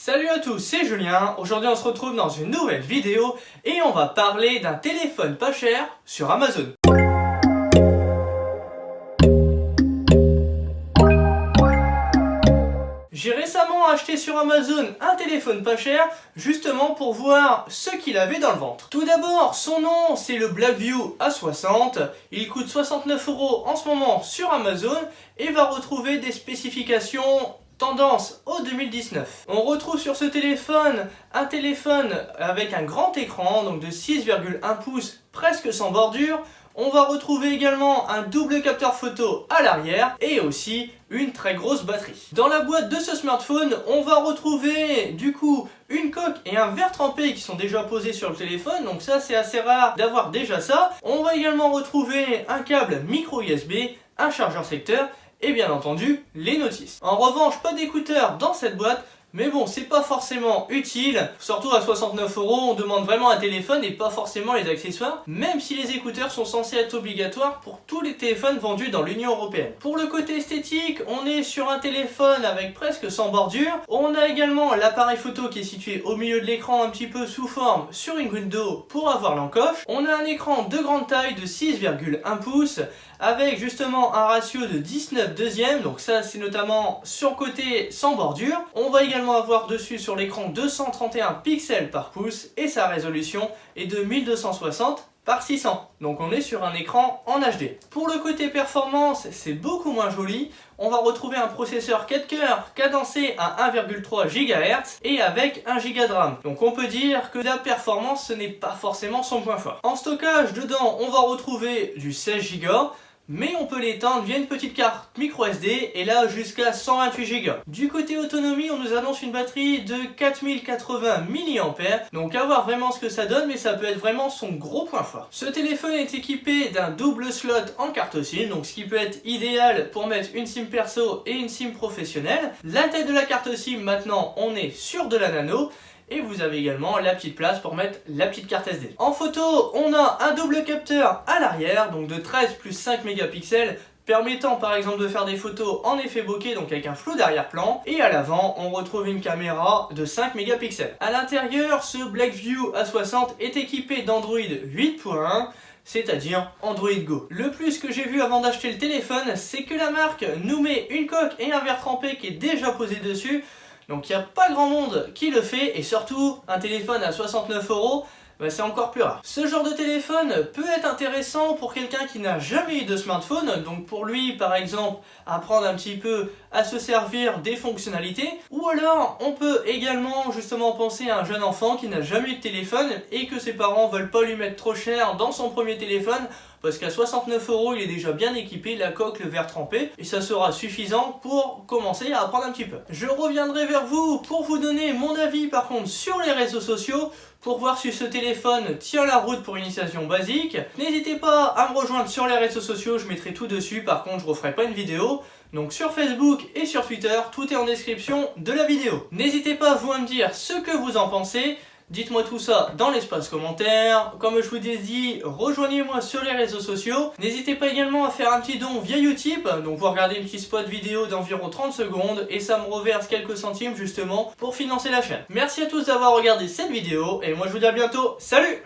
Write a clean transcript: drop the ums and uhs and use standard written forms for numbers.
Salut à tous, c'est Julien. Aujourd'hui on se retrouve dans une nouvelle vidéo et on va parler d'un téléphone pas cher sur Amazon. J'ai récemment acheté sur Amazon un téléphone pas cher, justement pour voir ce qu'il avait dans le ventre. Tout d'abord, son nom c'est le Blackview A60, il coûte 69 € en ce moment sur Amazon et va retrouver des spécifications tendance au 2019. On retrouve sur ce téléphone un téléphone avec un grand écran, donc de 6,1 pouces, presque sans bordure. On va retrouver également un double capteur photo à l'arrière et aussi une très grosse batterie. Dans la boîte de ce smartphone, on va retrouver du coup une coque et un verre trempé qui sont déjà posés sur le téléphone, donc ça c'est assez rare d'avoir déjà ça. On va également retrouver un câble micro USB, un chargeur secteur et bien entendu les notices. En revanche, pas d'écouteurs dans cette boîte, mais bon, c'est pas forcément utile, surtout à 69 €, on demande vraiment un téléphone et pas forcément les accessoires, même si les écouteurs sont censés être obligatoires pour tous les téléphones vendus dans l'Union Européenne. Pour le côté esthétique, on est sur un téléphone avec presque sans bordure, on a également l'appareil photo qui est situé au milieu de l'écran un petit peu sous forme sur une goutte d'eau pour avoir l'encoche, on a un écran de grande taille de 6,1 pouces, avec justement un ratio de 19/2, donc ça c'est notamment sur le côté sans bordure. On va également avoir dessus sur l'écran 231 pixels par pouce et sa résolution est de 1260 par 600. Donc on est sur un écran en HD. Pour le côté performance, c'est beaucoup moins joli. On va retrouver un processeur 4 cœurs cadencé à 1,3 GHz et avec 1 Go de RAM. Donc on peut dire que la performance ce n'est pas forcément son point fort. En stockage dedans, on va retrouver du 16 Go. Mais on peut l'étendre via une petite carte micro SD et là jusqu'à 128 Go. Du côté autonomie, on nous annonce une batterie de 4080 mAh, donc à voir vraiment ce que ça donne, mais ça peut être vraiment son gros point fort. Ce téléphone est équipé d'un double slot en carte SIM, donc ce qui peut être idéal pour mettre une SIM perso et une SIM professionnelle. La tête de la carte SIM, maintenant, on est sur de la nano. Et vous avez également la petite place pour mettre la petite carte SD. En photo, on a un double capteur à l'arrière, donc de 13 plus 5 mégapixels, permettant par exemple de faire des photos en effet bokeh, donc avec un flou d'arrière-plan. Et à l'avant, on retrouve une caméra de 5 mégapixels. À l'intérieur, ce Blackview A60 est équipé d'Android 8.1. C'est-à-dire Android Go. Le plus que j'ai vu avant d'acheter le téléphone, c'est que la marque nous met une coque et un verre trempé qui est déjà posé dessus. Donc il n'y a pas grand monde qui le fait et surtout un téléphone à 69 €, c'est encore plus rare. Ce genre de téléphone peut être intéressant pour quelqu'un qui n'a jamais eu de smartphone, donc pour lui par exemple apprendre un petit peu à se servir des fonctionnalités, ou alors on peut également justement penser à un jeune enfant qui n'a jamais eu de téléphone et que ses parents veulent pas lui mettre trop cher dans son premier téléphone, parce qu'à 69 € il est déjà bien équipé, la coque, le verre trempé, et ça sera suffisant pour commencer à apprendre un petit peu. Je reviendrai vers vous pour vous donner mon avis par contre sur les réseaux sociaux, pour voir si ce téléphone tient la route pour une initiation basique. N'hésitez pas à me rejoindre sur les réseaux sociaux, je mettrai tout dessus, par contre je referai pas une vidéo. Donc sur Facebook et sur Twitter, tout est en description de la vidéo. N'hésitez pas vous à me dire ce que vous en pensez. Dites-moi tout ça dans l'espace commentaire. Comme je vous ai dit, rejoignez-moi sur les réseaux sociaux. N'hésitez pas également à faire un petit don via Utip. Donc vous regardez une petite spot vidéo d'environ 30 secondes et ça me reverse quelques centimes justement pour financer la chaîne. Merci à tous d'avoir regardé cette vidéo et moi je vous dis à bientôt. Salut!